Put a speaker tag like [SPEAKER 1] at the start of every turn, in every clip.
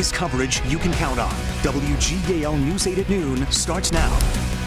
[SPEAKER 1] biggest coverage you can count on. WGAL News 8 at noon starts now.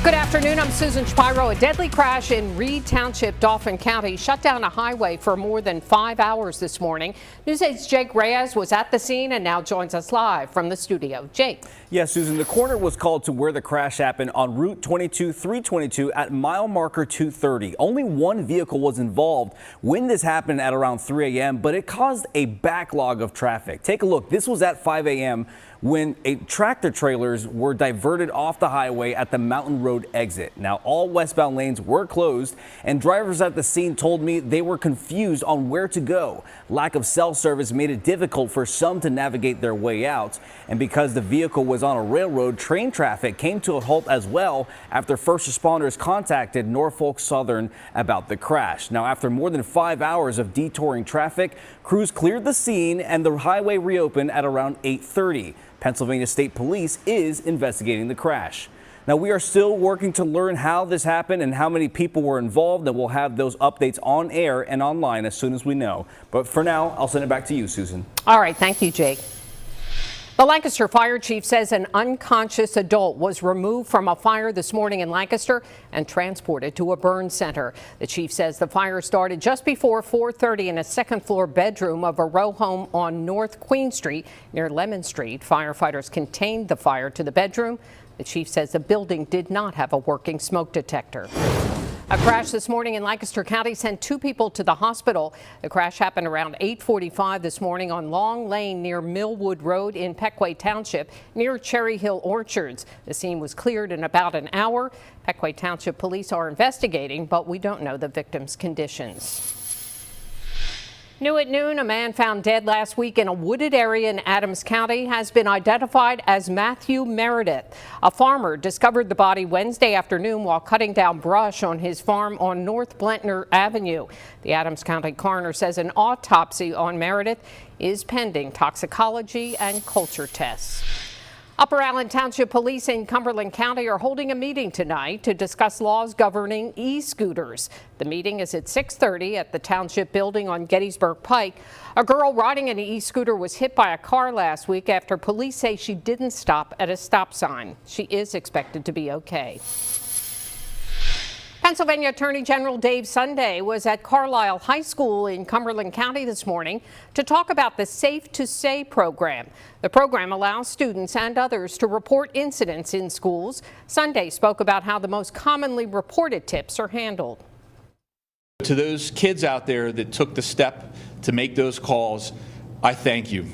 [SPEAKER 2] Good afternoon. I'm Susan Shapiro. A deadly crash in Reed Township, Dauphin County, shut down a highway for more than 5 hours this morning. News 8's Jake Reyes was at the scene and now joins us live from the studio. Jake.
[SPEAKER 3] Yes, Susan, the coroner was called to where the crash happened on Route 322 at mile marker 230. Only one vehicle was involved when this happened at around 3 a.m., but it caused a backlog of traffic. Take a look. This was at 5 a.m. when tractor trailers were diverted off the highway at the Mountain Road exit. Now, all westbound lanes were closed, and drivers at the scene told me they were confused on where to go. Lack of cell service made it difficult for some to navigate their way out, and because the vehicle was on a railroad, train traffic came to a halt as well after first responders contacted Norfolk Southern about the crash. Now, after more than 5 hours of detouring traffic, crews cleared the scene and the highway reopened at around 8:30. Pennsylvania State Police is investigating the crash. Now, we are still working to learn how this happened and how many people were involved, and we'll have those updates on air and online as soon as we know. But for now, I'll send it back to you, Susan.
[SPEAKER 2] All right. Thank you, Jake. The Lancaster fire chief says an unconscious adult was removed from a fire this morning in Lancaster and transported to a burn center. The chief says the fire started just before 4:30 in a second-floor bedroom of a row home on North Queen Street near Lemon Street. Firefighters contained the fire to the bedroom. The chief says the building did not have a working smoke detector. A crash this morning in Lancaster County sent 2 people to the hospital. The crash happened around 8:45 this morning on Long Lane near Millwood Road in Pequay Township near Cherry Hill Orchards. The scene was cleared in about an hour. Pequay Township police are investigating, but we don't know the victim's conditions. New at noon, a man found dead last week in a wooded area in Adams County has been identified as Matthew Meredith. A farmer discovered the body Wednesday afternoon while cutting down brush on his farm on North Blentner Avenue. The Adams County coroner says an autopsy on Meredith is pending toxicology and culture tests. Upper Allen Township Police in Cumberland County are holding a meeting tonight to discuss laws governing e-scooters. The meeting is at 6:30 at the Township Building on Gettysburg Pike. A girl riding an e-scooter was hit by a car last week after police say she didn't stop at a stop sign. She is expected to be okay. Pennsylvania Attorney General Dave Sunday was at Carlisle High School in Cumberland County this morning to talk about the Safe to Say program. The program allows students and others to report incidents in schools. Sunday spoke about how the most commonly reported tips are handled.
[SPEAKER 4] To those kids out there that took the step to make those calls, I thank you.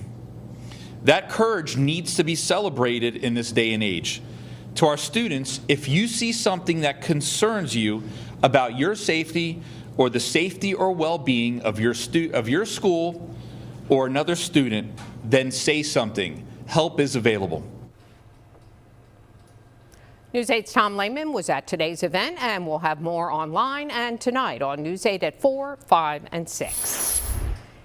[SPEAKER 4] That courage needs to be celebrated in this day and age. To our students, if you see something that concerns you about your safety or the safety or well-being of your school or another student, then say something. Help is available.
[SPEAKER 2] News 8's Tom Lehman was at today's event, and we'll have more online and tonight on News 8 at 4, 5, and 6.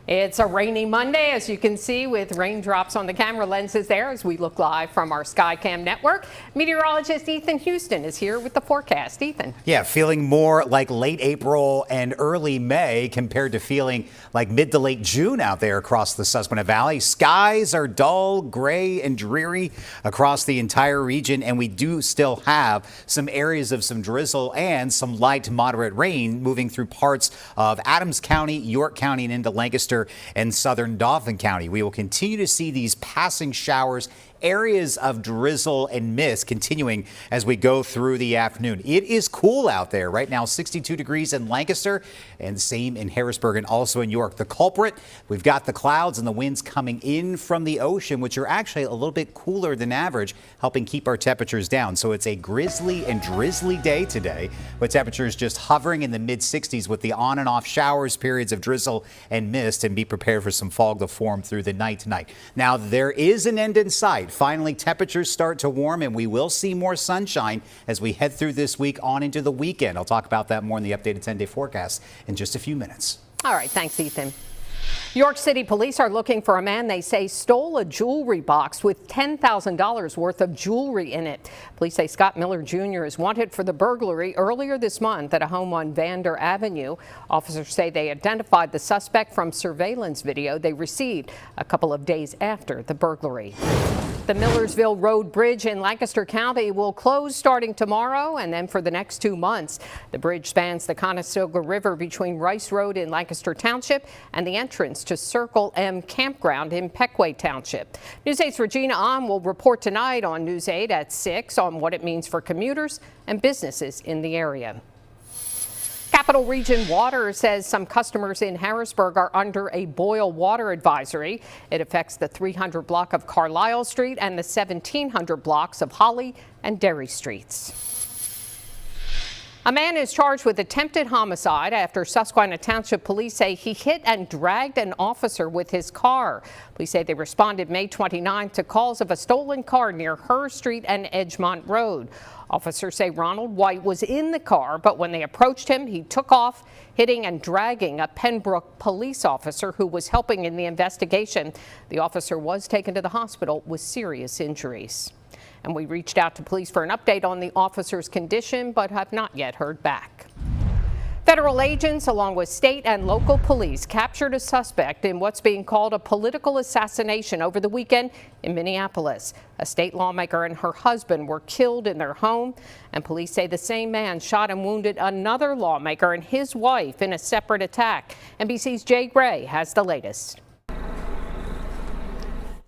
[SPEAKER 2] It's a rainy Monday, as you can see, with raindrops on the camera lenses there as we look live from our Skycam network. Meteorologist Ethan Houston is here with the forecast. Ethan.
[SPEAKER 5] Yeah, feeling more like late April and early May compared to feeling like mid to late June out there across the Susquehanna Valley. Skies are dull, gray, and dreary across the entire region, and we do still have some areas of some drizzle and some light to moderate rain moving through parts of Adams County, York County, and into Lancaster and southern Dauphin County. We will continue to see these passing showers, areas of drizzle and mist continuing as we go through the afternoon. It is cool out there right now, 62 degrees in Lancaster and same in Harrisburg and also in York. The culprit, we've got the clouds and the winds coming in from the ocean, which are actually a little bit cooler than average, helping keep our temperatures down. So it's a grizzly and drizzly day today, with temperatures just hovering in the mid 60s with the on and off showers, periods of drizzle and mist, and be prepared for some fog to form through the night tonight. Now, there is an end in sight. Finally, temperatures start to warm, and we will see more sunshine as we head through this week on into the weekend. I'll talk about that more in the updated 10-day forecast in just a few minutes.
[SPEAKER 2] All right. Thanks, Ethan. New York City police are looking for a man they say stole a jewelry box with $10,000 worth of jewelry in it. Police say Scott Miller Jr. is wanted for the burglary earlier this month at a home on Vander Avenue. Officers say they identified the suspect from surveillance video they received a couple of days after the burglary. The Millersville Road Bridge in Lancaster County will close starting tomorrow and then for the next 2 months. The bridge spans the Conestoga River between Rice Road in Lancaster Township and the entrance to Circle M Campground in Pequay Township. News 8's Regina Ahn will report tonight on News 8 at 6 on what it means for commuters and businesses in the area. Capital Region Water says some customers in Harrisburg are under a boil water advisory. It affects the 300 block of Carlisle Street and the 1700 blocks of Holly and Derry Streets. A man is charged with attempted homicide after Susquehanna Township police say he hit and dragged an officer with his car. Police say they responded May 29th to calls of a stolen car near Herr Street and Edgemont Road. Officers say Ronald White was in the car, but when they approached him, he took off, hitting and dragging a Pembroke police officer who was helping in the investigation. The officer was taken to the hospital with serious injuries. And we reached out to police for an update on the officer's condition, but have not yet heard back. Federal agents, along with state and local police, captured a suspect in what's being called a political assassination over the weekend in Minneapolis. A state lawmaker and her husband were killed in their home, and police say the same man shot and wounded another lawmaker and his wife in a separate attack. NBC's Jay Gray has the latest.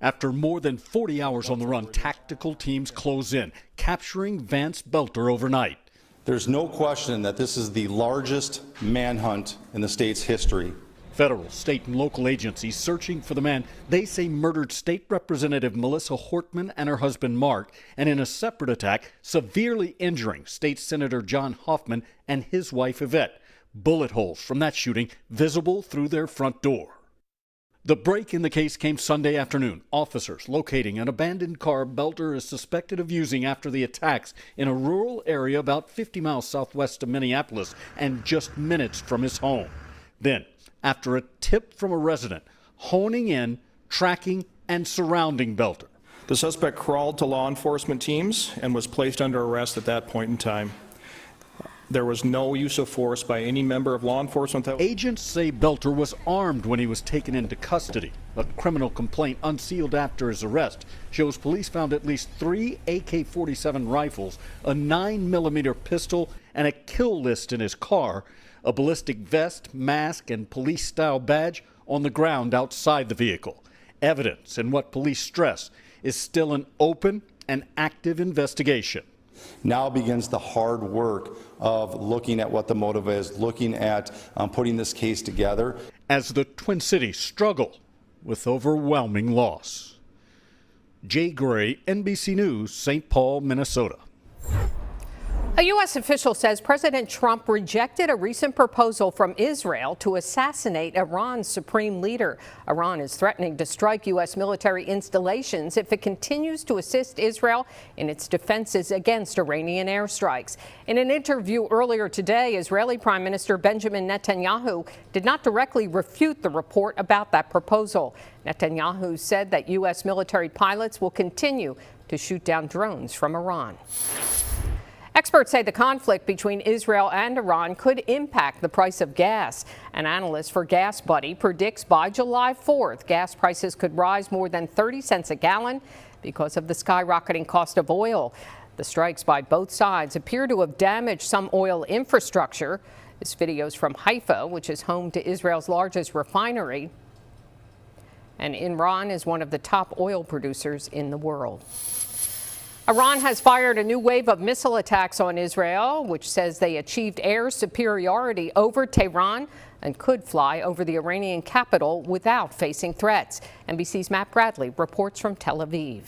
[SPEAKER 6] After more than 40 hours on the run, tactical teams close in, capturing Vance Belter overnight.
[SPEAKER 7] There's no question that this is the largest manhunt in the state's history.
[SPEAKER 6] Federal, state, and local agencies searching for the man they say murdered State Representative Melissa Hortman and her husband Mark, and in a separate attack, severely injuring State Senator John Hoffman and his wife Yvette. Bullet holes from that shooting visible through their front door. The break in the case came Sunday afternoon. Officers locating an abandoned car Belter is suspected of using after the attacks in a rural area about 50 miles southwest of Minneapolis and just minutes from his home. Then, after a tip from a resident, honing in, tracking, and surrounding Belter.
[SPEAKER 8] The suspect crawled to law enforcement teams and was placed under arrest at that point in time. There was no use of force by any member of law enforcement.
[SPEAKER 6] Agents say Belter was armed when he was taken into custody. A criminal complaint unsealed after his arrest shows police found at least 3 AK-47 rifles, a 9mm pistol, and a kill list in his car, a ballistic vest, mask, and police-style badge on the ground outside the vehicle. Evidence, and what police stress, is still an open and active investigation.
[SPEAKER 7] Now begins the hard work of looking at what the motive is, looking at putting this case together.
[SPEAKER 6] As the Twin Cities struggle with overwhelming loss. Jay Gray, NBC News, St. Paul, Minnesota.
[SPEAKER 2] A U.S. official says President Trump rejected a recent proposal from Israel to assassinate Iran's supreme leader. Iran is threatening to strike U.S. military installations if it continues to assist Israel in its defenses against Iranian airstrikes. In an interview earlier today, Israeli Prime Minister Benjamin Netanyahu did not directly refute the report about that proposal. Netanyahu said that U.S. military pilots will continue to shoot down drones from Iran. Experts say the conflict between Israel and Iran could impact the price of gas. An analyst for GasBuddy predicts by July 4th, gas prices could rise more than 30 cents a gallon because of the skyrocketing cost of oil. The strikes by both sides appear to have damaged some oil infrastructure. This video is from Haifa, which is home to Israel's largest refinery. And Iran is one of the top oil producers in the world. Iran has fired a new wave of missile attacks on Israel, which says they achieved air superiority over Tehran and could fly over the Iranian capital without facing threats. NBC's Matt Bradley reports from Tel Aviv.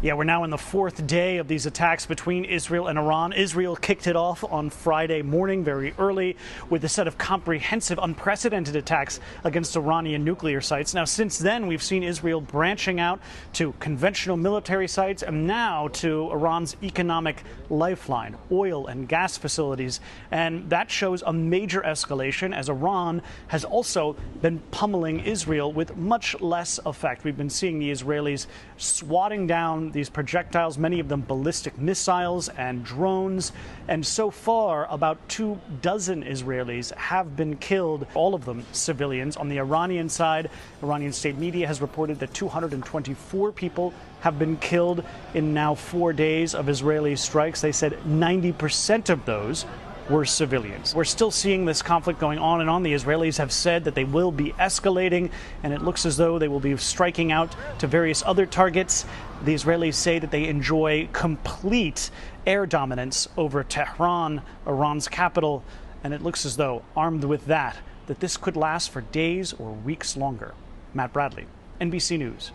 [SPEAKER 9] Yeah, we're now in the fourth day of these attacks between Israel and Iran. Israel kicked it off on Friday morning very early with a set of comprehensive, unprecedented attacks against Iranian nuclear sites. Now, since then, we've seen Israel branching out to conventional military sites and now to Iran's economic lifeline, oil and gas facilities. And that shows a major escalation as Iran has also been pummeling Israel with much less effect. We've been seeing the Israelis swatting down these projectiles, many of them ballistic missiles and drones. And so far, about 24 Israelis have been killed, all of them civilians. On the Iranian side, Iranian state media has reported that 224 people have been killed in now 4 days of Israeli strikes. They said 90% of those were civilians. We're still seeing this conflict going on and on. The Israelis have said that they will be escalating, and it looks as though they will be striking out to various other targets. The Israelis say that they enjoy complete air dominance over Tehran, Iran's capital, and it looks as though, armed with that this could last for days or weeks longer. Matt Bradley, NBC News.